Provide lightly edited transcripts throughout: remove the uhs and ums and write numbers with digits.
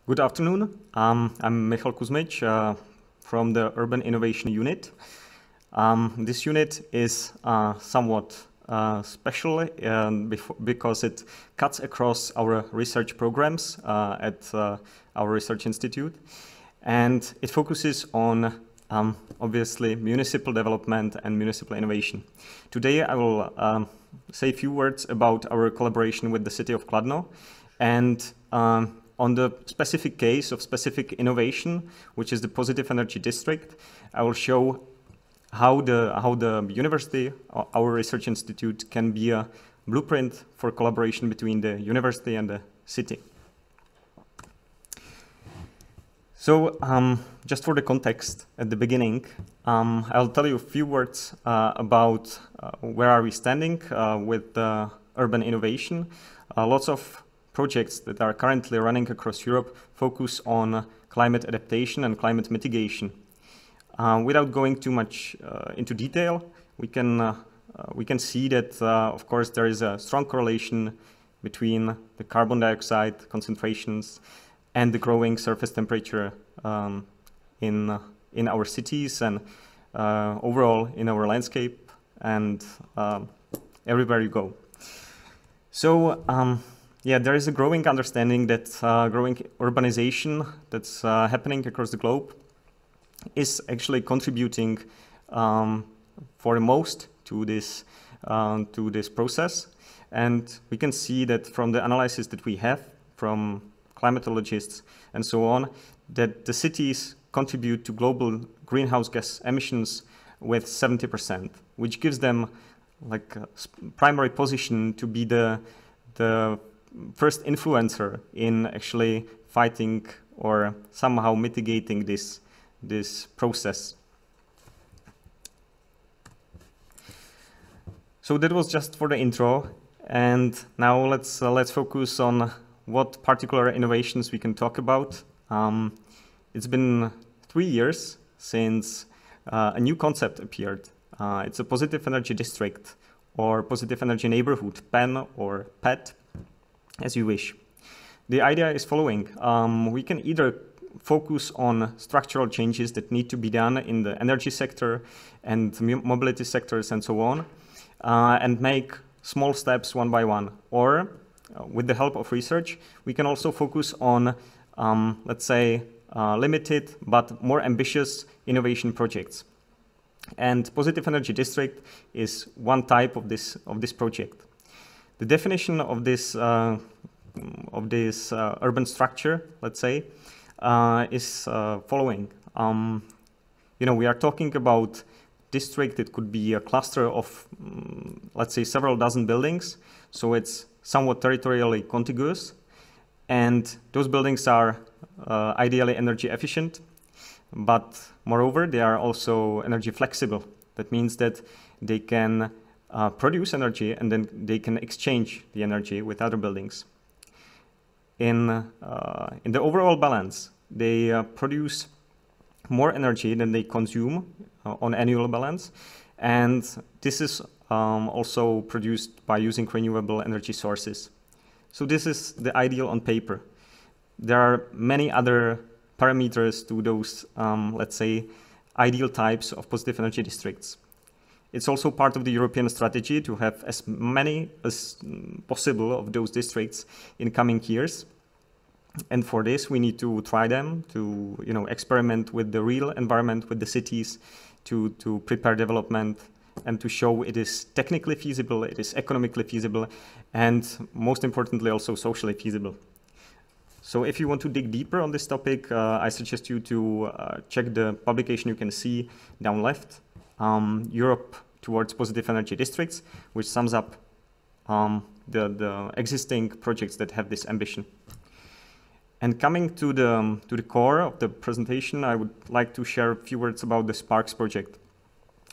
Good afternoon. I'm Michal Kuzmic from the Urban Innovation Unit. This unit is somewhat special because it cuts across our research programs at our research institute, and it focuses on obviously municipal development and municipal innovation. Today I will say a few words about our collaboration with the city of Kladno and on the specific case of specific innovation, which is the positive energy district. I will show how the university, our research institute, can be a blueprint for collaboration between the university and the city. So just for the context at the beginning, I'll tell you a few words about where are we standing with urban innovation. Lots of projects that are currently running across Europe focus on climate adaptation and climate mitigation. Without going too much into detail, we can see that, of course, there is a strong correlation between the carbon dioxide concentrations and the growing surface temperature in our cities and overall in our landscape and everywhere you go. So yeah, there is a growing understanding that growing urbanization that's happening across the globe is actually contributing for the most to this process. And we can see that from the analysis that we have from climatologists and so on, that the cities contribute to global greenhouse gas emissions with 70%, which gives them like a primary position to be the first influencer in actually fighting or somehow mitigating this process. So that was just for the intro, and now let's focus on what particular innovations we can talk about. It's been 3 years since a new concept appeared. It's a positive energy district or positive energy neighborhood, PEN or PET, as you wish. The idea is following. We can either focus on structural changes that need to be done in the energy sector and mobility sectors and so on, and make small steps one by one. Or with the help of research, we can also focus on, let's say, limited but more ambitious innovation projects. And positive energy district is one type of this project. The definition of this urban structure, let's say, is following. We are talking about district. It could be a cluster of, let's say, several dozen buildings. So it's somewhat territorially contiguous, and those buildings are ideally energy efficient, but moreover, they are also energy flexible. That means that they can produce energy and then they can exchange the energy with other buildings. In the overall balance, they produce more energy than they consume on annual balance, and this is also produced by using renewable energy sources. So this is the ideal on paper. There are many other parameters to those, let's say, ideal types of positive energy districts. It's also part of the European strategy to have as many as possible of those districts in coming years. And for this, we need to try them, to experiment with the real environment, with the cities, to prepare development, and to show it is technically feasible, it is economically feasible, and most importantly, also socially feasible. So if you want to dig deeper on this topic, I suggest you to check the publication you can see down left, Europe towards positive energy districts, which sums up the existing projects that have this ambition. And coming to the core of the presentation, I would like to share a few words about the SPARCS project.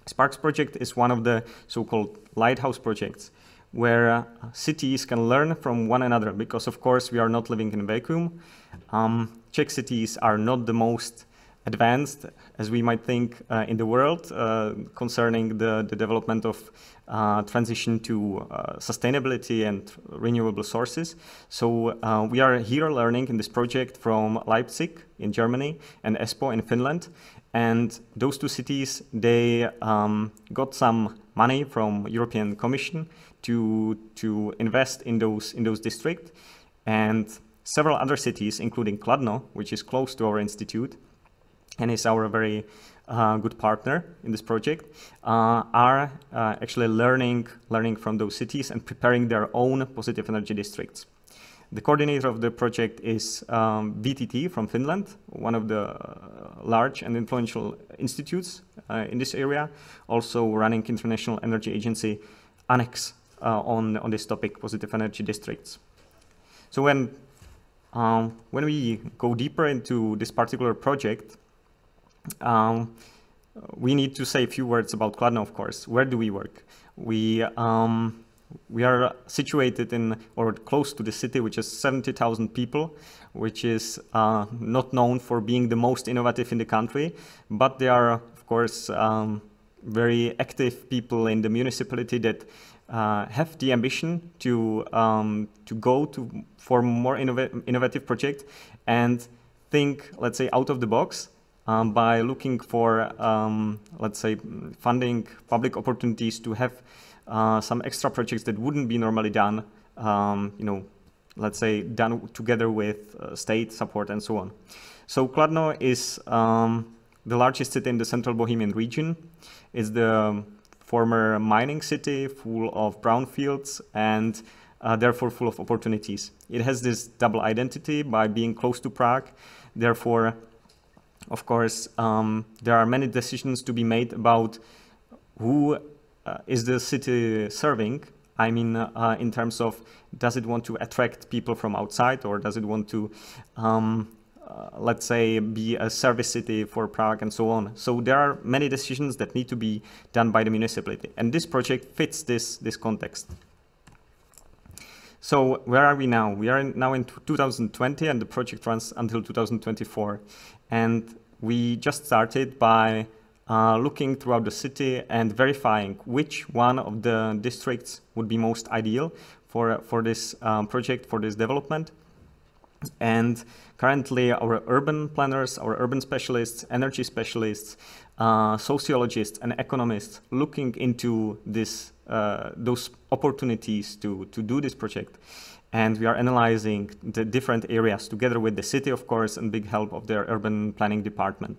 SPARCS project is one of the so-called lighthouse projects, where cities can learn from one another, because of course we are not living in a vacuum. Czech cities are not the most advanced as we might think in the world concerning the development of transition to sustainability and renewable sources. So we are here learning in this project from Leipzig in Germany and Espoo in Finland. And those two cities, they got some money from European Commission to invest in those districts. And several other cities, including Kladno, which is close to our institute and is our very good partner in this project, are actually learning from those cities and preparing their own positive energy districts. The coordinator of the project is VTT from Finland, one of the large and influential institutes in this area, also running International Energy Agency annex on this topic, positive energy districts. So when we go deeper into this particular project, we need to say a few words about Kladno, of course. Where do we work? We are situated in or close to the city, which is 70,000 people, which is not known for being the most innovative in the country, but there are, of course, very active people in the municipality that have the ambition to go for more innovative project and think, let's say, out of the box by looking for, let's say, funding public opportunities to have some extra projects that wouldn't be normally done, let's say, done together with state support and so on. So Kladno is the largest city in the central Bohemian region. It's the former mining city full of brownfields and therefore full of opportunities. It has this double identity by being close to Prague. Therefore, of course, there are many decisions to be made about who is the city serving. I mean, in terms of, does it want to attract people from outside, or does it want to, let's say, be a service city for Prague and so on. So there are many decisions that need to be done by the municipality. And this project fits this context. So where are we now? We are now in 2020 and the project runs until 2024. And we just started by looking throughout the city and verifying which one of the districts would be most ideal for this project, for this development. And currently our urban planners, our urban specialists, energy specialists, sociologists and economists looking into this, those opportunities to do this project. And we are analyzing the different areas together with the city, of course, and big help of their urban planning department.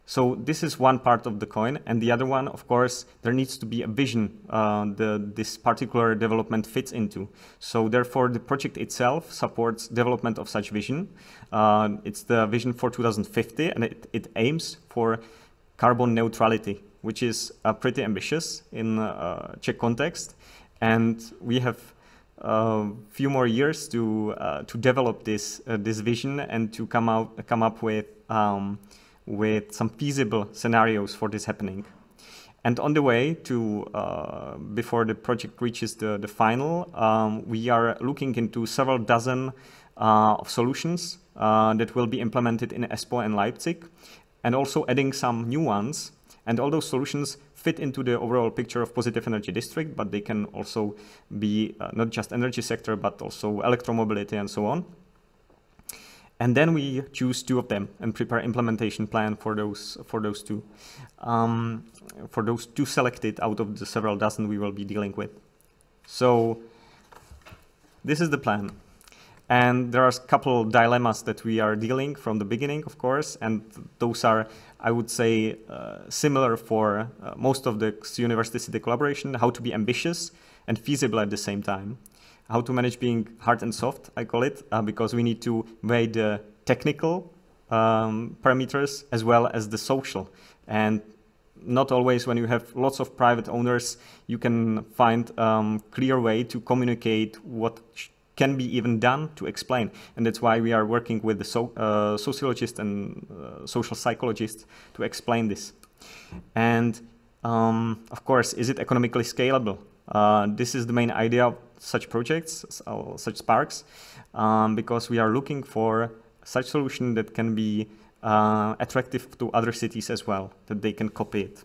So this is one part of the coin, and the other one, of course, there needs to be a vision this particular development fits into. So therefore, the project itself supports development of such vision. It's the vision for 2050, and it aims for carbon neutrality, which is pretty ambitious in Czech context. And we have a few more years to develop this vision and to come up with some feasible scenarios for this happening. And on the way to, before the project reaches the final, we are looking into several dozen of solutions that will be implemented in Espoo and Leipzig, and also adding some new ones. And all those solutions fit into the overall picture of positive energy district, but they can also be not just energy sector, but also electromobility and so on. And then we choose two of them and prepare implementation plan for those two selected out of the several dozen we will be dealing with. So this is the plan. And there are a couple dilemmas that we are dealing from the beginning, of course, and those are, I would say, similar for most of the university city collaboration: how to be ambitious and feasible at the same time. How to manage being hard and soft, I call it, because we need to weigh the technical parameters as well as the social. And not always when you have lots of private owners, you can find a clear way to communicate what can be even done to explain. And that's why we are working with the sociologists and social psychologists to explain this. And of course, is it economically scalable? This is the main idea of such projects, such SPARCS, because we are looking for such solution that can be attractive to other cities as well, that they can copy it.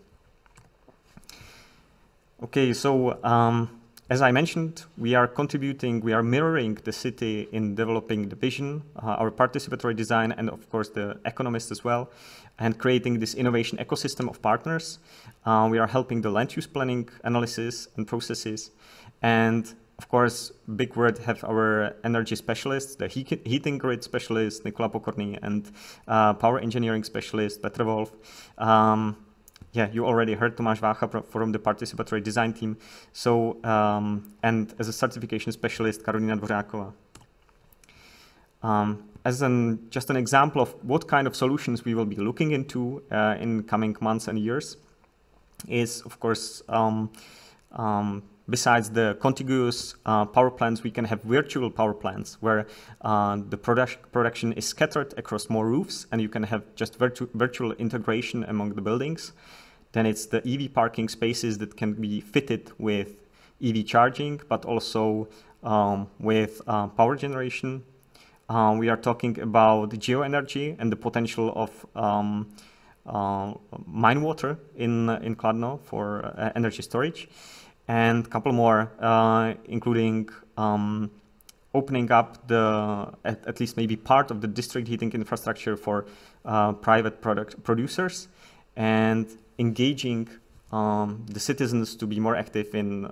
Okay, so as I mentioned, we are contributing, we are mirroring the city in developing the vision, our participatory design, and of course the economists as well, and creating this innovation ecosystem of partners. We are helping the land use planning analysis and processes. And of course, big word have our energy specialists, the heating grid specialist, Nikola Pokorny, and power engineering specialist, Petr Wolf. Yeah, you already heard Tomáš Vácha from the participatory design team. So, and as a certification specialist, Karolina Dvořáková. As just an example of what kind of solutions we will be looking into in coming months and years is, of course, besides the contiguous power plants, we can have virtual power plants where the production is scattered across more roofs, and you can have just virtual integration among the buildings. Then it's the EV parking spaces that can be fitted with EV charging, but also with power generation. We are talking about geoenergy and the potential of mine water in Kladno for energy storage. And a couple more, including opening up at least maybe part of the district heating infrastructure for private producers, and engaging the citizens to be more active in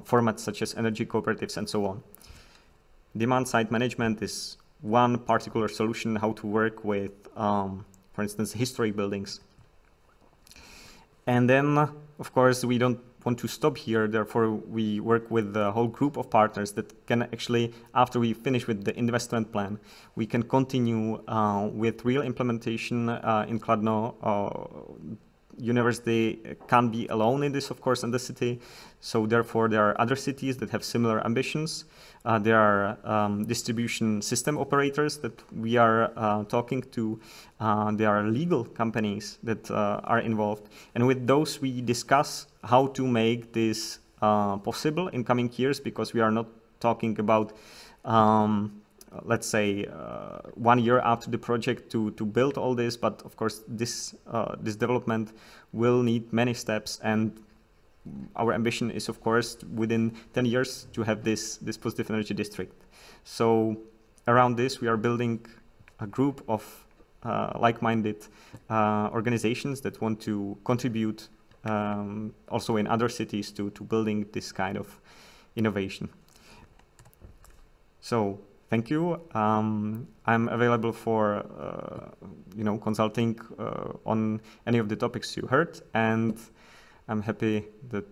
formats such as energy cooperatives and so on. Demand side management is one particular solution how to work with, for instance, historic buildings. And then, of course, we don't want to stop here. Therefore, we work with a whole group of partners that can actually, after we finish with the investment plan, we can continue with real implementation in Kladno. University can't be alone in this, of course, in the city. So therefore, there are other cities that have similar ambitions. There are distribution system operators that we are talking to. There are legal companies that are involved. And with those, we discuss how to make this possible in coming years, because we are not talking about let's say 1 year after the project to build all this, but of course this development will need many steps, and our ambition is of course within 10 years to have this positive energy district. So around this we are building a group of like-minded organizations that want to contribute also in other cities to building this kind of innovation. So thank you. I'm available for consulting on any of the topics you heard, and I'm happy that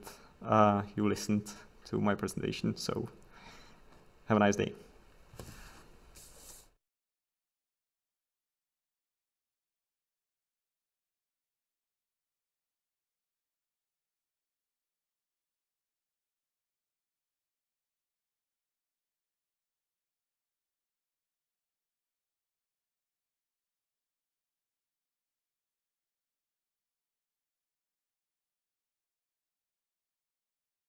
you listened to my presentation. So have a nice day.